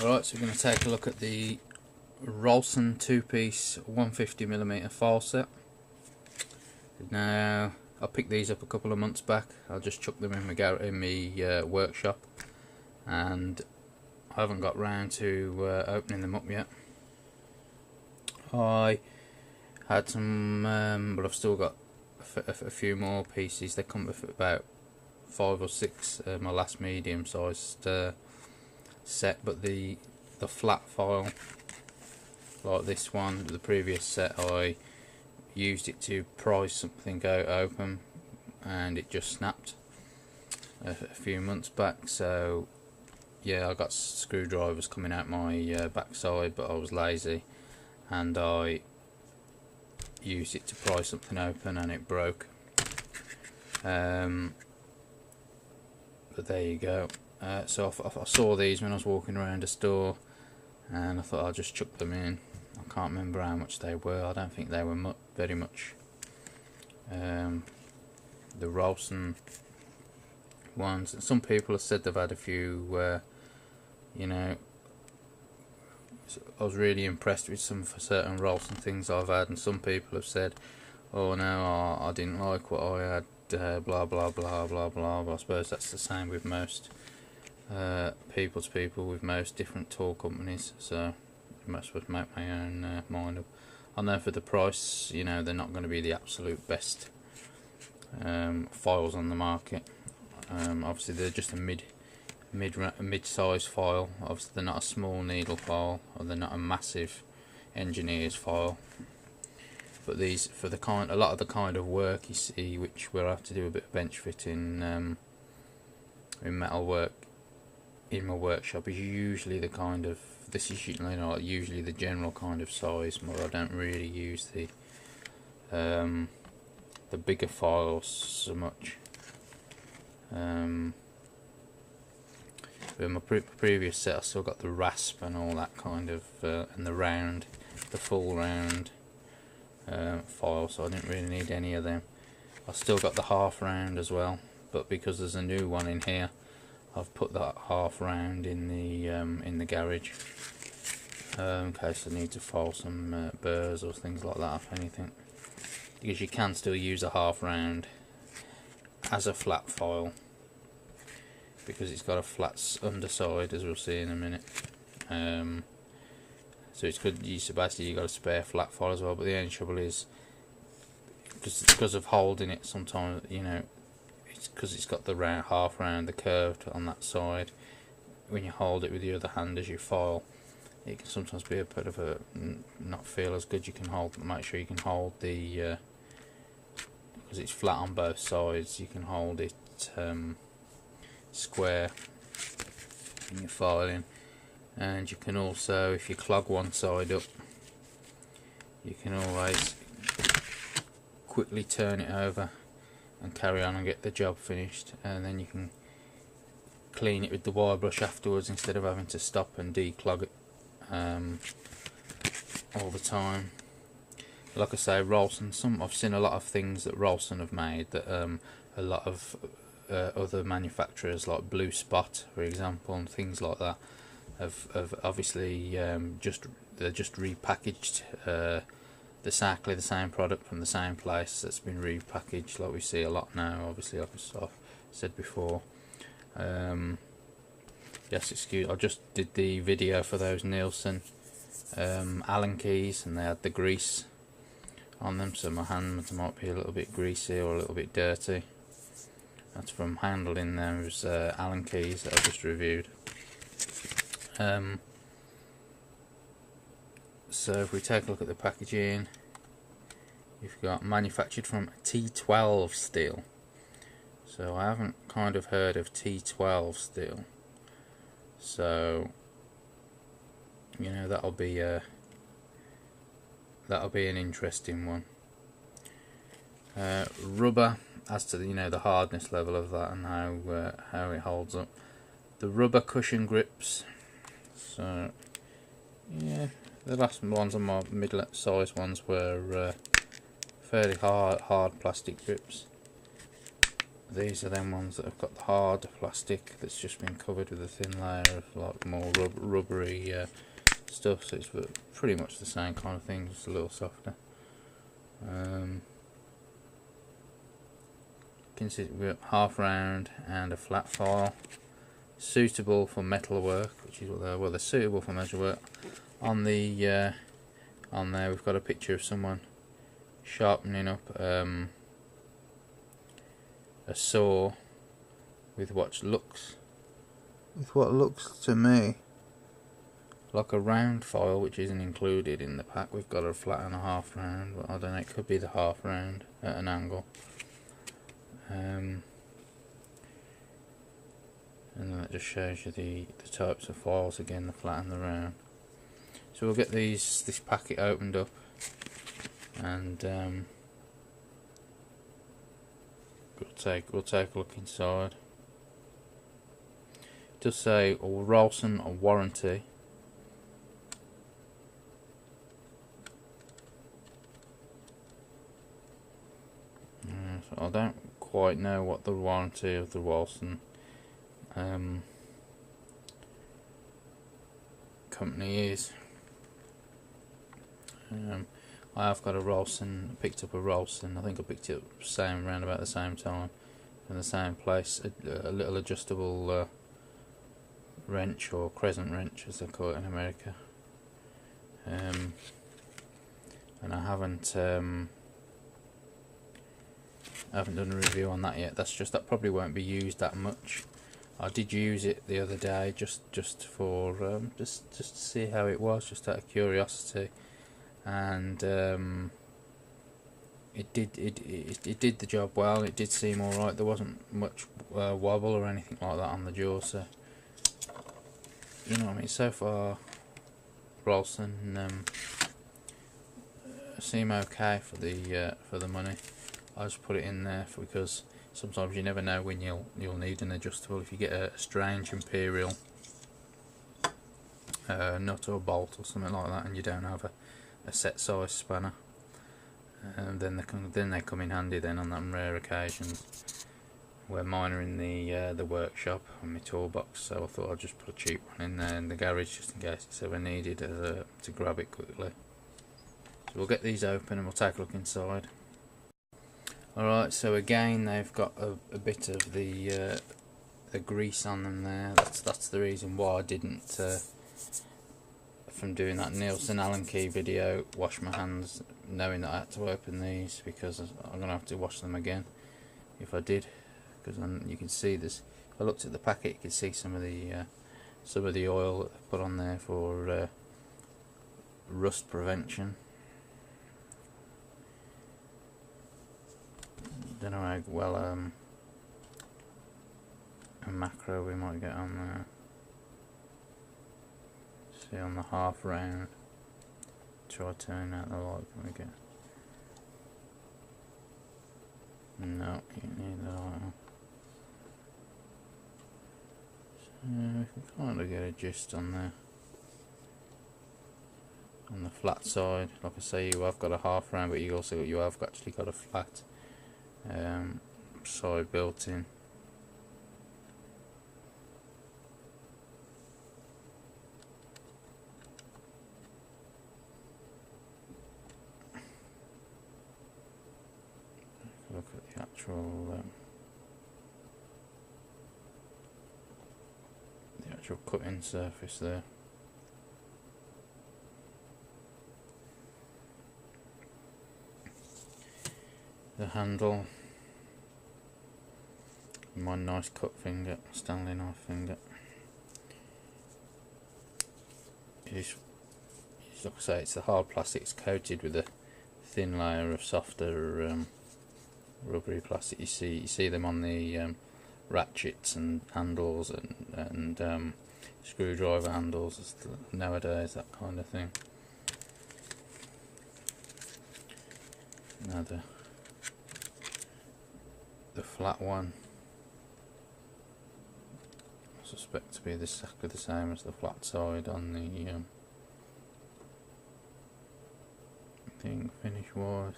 Alright, so we're going to take a look at the Rolson 2-piece 150mm file set. Now, I picked these up a couple of months back. I just chucked them in my workshop, and I haven't got round to opening them up yet. I had some, but I've still got a few more pieces. They come with about 5 or 6, my last medium sized set, but the flat file like this one, the previous set, I used it to prise something out open and it just snapped a few months back. So yeah, I got screwdrivers coming out my backside, but I was lazy and I used it to pry something open and it broke. But there you go. So I saw these when I was walking around a store, and I thought I'd just chuck them in. I can't remember how much they were. I don't think they were very much. The Rolson ones. Some people have said they've had a few. You know, I was really impressed with some certain Rolson things I've had, and some people have said, "Oh no, I didn't like what I had." Blah blah blah blah blah. But I suppose that's the same with most people to people with most different tool companies. So I must make my own mind up. I know for the price, you know, they're not going to be the absolute best files on the market. Obviously, they're just a mid-size file. Obviously, they're not a small needle file, or they're not a massive engineer's file. But these, for a lot of the kind of work you see, which we'll have to do a bit of bench fitting in metalwork in my workshop, is usually the kind of, this is usually the general kind of size. But I don't really use the bigger files so much. With my previous set, I still got the rasp and all that kind of, and the full round file, so I didn't really need any of them. I still got the half round as well, but because there's a new one in here, I've put that half round in the garage in case I need to file some burrs or things like that, if anything, because you can still use a half round as a flat file because it's got a flat underside, as we'll see in a minute. So it's good. Basically, you got a spare flat file as well. But the only trouble is, because of holding it, sometimes, you know, it's because it's got the half round, the curved on that side. When you hold it with the other hand as you file, it can sometimes be a bit of a not feel as good. You can make sure you can hold the because it's flat on both sides. You can hold it square in your filing. And you can also, if you clog one side up, you can always quickly turn it over and carry on and get the job finished, and then you can clean it with the wire brush afterwards instead of having to stop and declog it all the time. Like I say, Rolson, I've seen a lot of things that Rolson have made that a lot of other manufacturers, like Blue Spot for example, and things like that, have obviously they're just repackaged exactly the same product from the same place that's been repackaged, like we see a lot now. Obviously, like I've said before. Yes, excuse, I just did the video for those Nielsen Allen keys, and they had the grease on them, so my hands might be a little bit greasy or a little bit dirty. That's from handling those Allen keys that I just reviewed. So if we take a look at the packaging, you've got manufactured from T12 steel. So I haven't kind of heard of T12 steel. So you know, that'll be an interesting one. Rubber, as to the, you know, the hardness level of that and how it holds up. The rubber cushion grips. So yeah, the last ones on my mid-size ones were fairly hard plastic grips. These are them ones that have got the hard plastic that's just been covered with a thin layer of like more rubbery stuff, so it's pretty much the same kind of thing, just a little softer. Consider we've got half round and a flat file, suitable for metalwork, which is what they're suitable for metalwork. On the on there we've got a picture of someone sharpening up a saw with what looks to me like a round file, which isn't included in the pack. We've got a flat and a half round, but I don't know, it could be the half round at an angle. And that just shows you the types of files again, the flat and the round. So we'll get this packet opened up, and we'll take a look inside. It does say Rolson warranty. So I don't quite know what the warranty of the Rolson company is. I have got a Rolson, picked up a Rolson, I think I picked it up around about the same time, in the same place, a little adjustable wrench, or crescent wrench as they call it in America. And I haven't done a review on that yet. That probably won't be used that much. I did use it the other day just for just to see how it was, just out of curiosity, and it did the job well. It did seem alright. There wasn't much wobble or anything like that on the jaw, so you know what I mean. So far, Rolson seem okay for the money. I just put it in there because sometimes you never know when you'll need an adjustable. If you get a strange imperial nut or bolt or something like that, and you don't have a set size spanner, then they come in handy then on them rare occasions where mine are in the workshop on my toolbox. So I thought I'd just put a cheap one in there in the garage just in case it's ever needed to grab it quickly. So we'll get these open and we'll take a look inside. Alright, so again they've got a bit of the grease on them there. That's the reason why I didn't, from doing that Nielsen Allen key video, wash my hands, knowing that I had to open these, because I'm going to have to wash them again if I did. Because you can see this. If I looked at the packet, you can see some of the oil that they put on there for rust prevention. Don't know how well a macro we might get on there. See on the half round. Try turning out the light. Can we get? No, you need the light on. So we can kind of get a gist on there. On the flat side, like I say, you have got a half round, but you have actually got a flat side built in. Look at the actual cutting surface there. The handle, my nice cut finger, Stanley knife finger. It's like I say, it's the hard plastic. It's coated with a thin layer of softer rubbery plastic. You see them on the ratchets and handles and screwdriver handles nowadays, that kind of thing. Now the flat one, I suspect to be exactly the same as the flat side on the thing finish wise.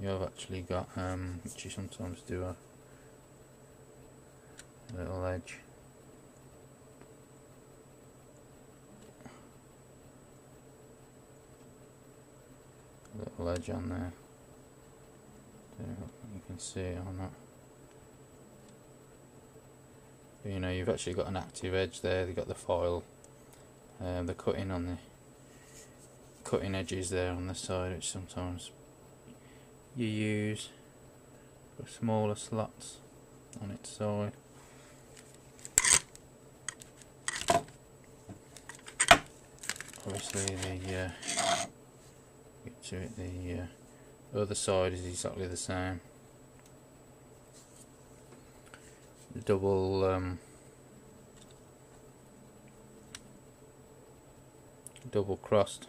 you've actually got, which you sometimes do, a little edge. Little edge on there. You can see it on that. But, you know, you've actually got an active edge there. They've got the file, the cutting on the cutting edges there on the side, which sometimes you use for smaller slots on its side. Obviously, the get to it, the other side is exactly the same. The double crossed.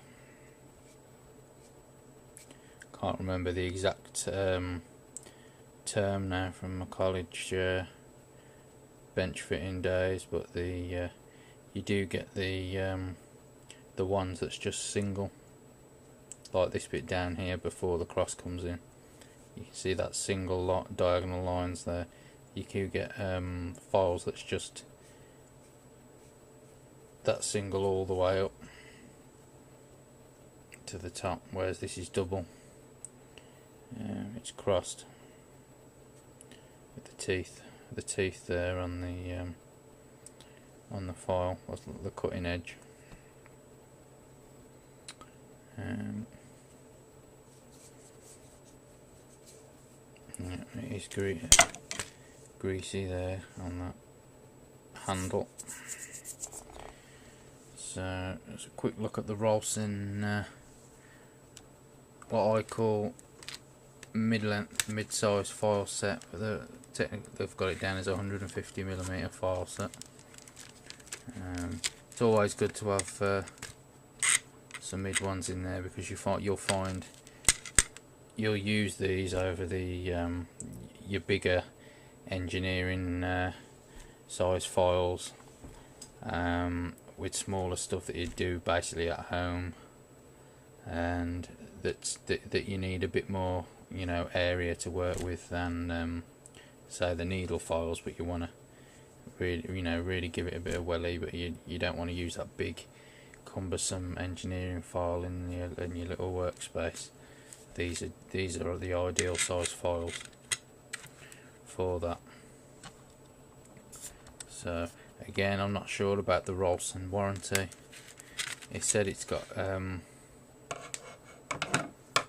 Can't remember the exact term now from my college bench fitting days, but the you do get the ones that's just single, like this bit down here before the cross comes in. You can see that single diagonal lines there. You can get files that's just that single all the way up to the top, whereas this is double. It's crossed with the teeth there on the file, the cutting edge. Yeah, it is greasy there on that handle. So let's a quick look at the Rolson, what I call mid-length, mid-size file set. But they've got it down as a 150mm file set. It's always good to have some mid ones in there, because you'll use these over the your bigger engineering size files, with smaller stuff that you do basically at home, and that you need a bit more, you know, area to work with than say the needle files, but you want to really give it a bit of welly, but you don't want to use that big cumbersome engineering file in your little workspace. These are the ideal size files for that. So again, I'm not sure about the Rolson warranty. It said it's got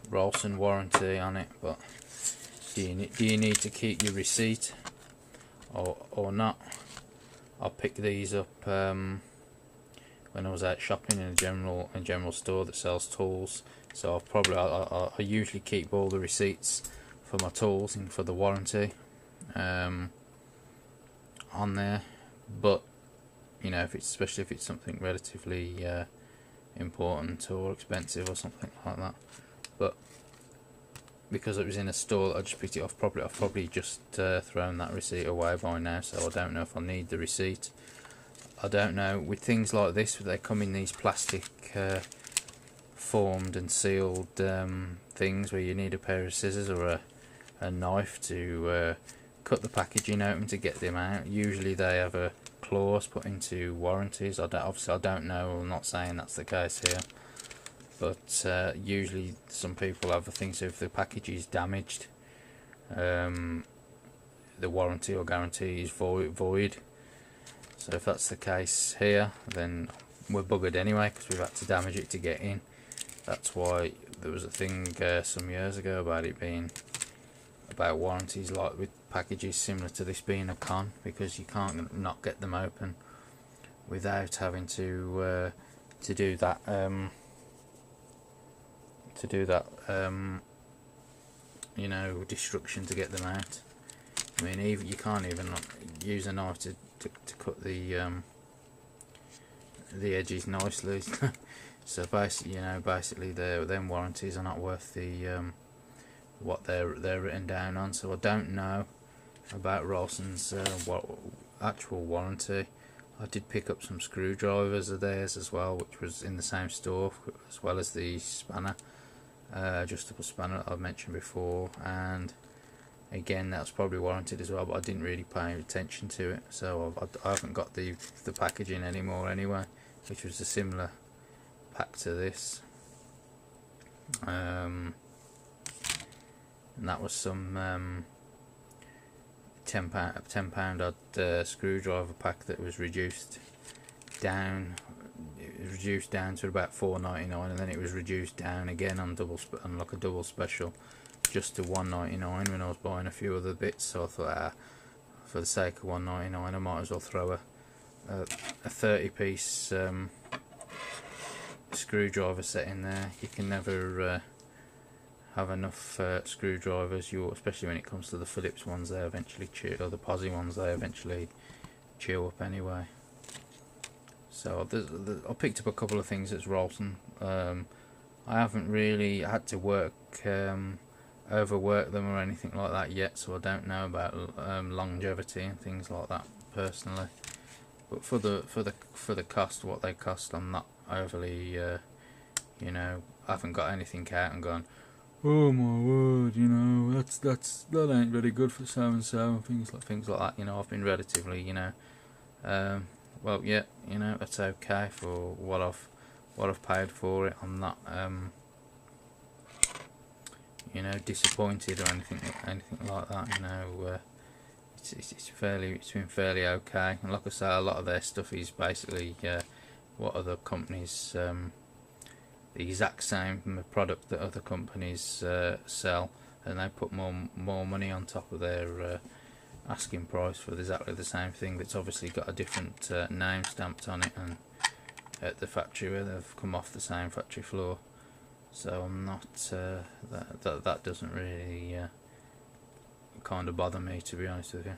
Rolson warranty on it, but do you need to keep your receipt or not? I picked these up when I was out shopping in a general store that sells tools. So I usually keep all the receipts for my tools and for the warranty on there. But you know, especially if it's something relatively important or expensive or something like that. But because it was in a store, I just picked it off. I've probably just thrown that receipt away by now, so I don't know if I need the receipt. I don't know. With things like this, they come in these plastic formed and sealed things where you need a pair of scissors or a knife to cut the packaging open to get them out. Usually they have a clause put into warranties. Obviously I don't know, I'm not saying that's the case here, but usually some people have a thing, so if the package is damaged, the warranty or guarantee is void. So if that's the case here, then we're buggered anyway, because we've had to damage it to get in. That's why there was a thing some years ago about warranties, like with packages similar to this being a con, because you can't not get them open without having to do that you know, destruction to get them out. I mean, even you can't even use a knife to cut the edges nicely. So basically, them warranties are not worth the what they're written down on. So I don't know about Rolson's actual warranty. I did pick up some screwdrivers of theirs as well, which was in the same store, as well as the spanner. adjustable spanner that I've mentioned before, and again that's probably warranted as well, but I didn't really pay attention to it, so I haven't got the packaging anymore anyway, which was a similar pack to this. And that was some £10 odd screwdriver pack that was reduced down. It was reduced down to about £4.99, and then it was reduced down again on like a double special, just to £1.99 when I was buying a few other bits. So I thought, for the sake of £1.99, I might as well throw a 30-piece screwdriver set in there. You can never have enough screwdrivers, especially when it comes to the Phillips ones. They eventually chew, or the Posi ones, they eventually chew up anyway. So I picked up a couple of things at Rolson. I haven't really had to overwork them or anything like that yet, so I don't know about longevity and things like that personally. But for the cost, what they cost, I'm not overly, I haven't got anything out and gone, oh my word, that ain't very good for so and so, and things like that. I've been relatively, well, yeah, that's okay for what I've paid for it. I'm not, disappointed or anything like that. It's been fairly okay. And like I say, a lot of their stuff is basically what other companies, the exact same product that other companies sell, and they put more money on top of their asking price for exactly the same thing that's obviously got a different name stamped on it, and at the factory where they've come off the same factory floor. So I'm not that doesn't really kind of bother me, to be honest with you.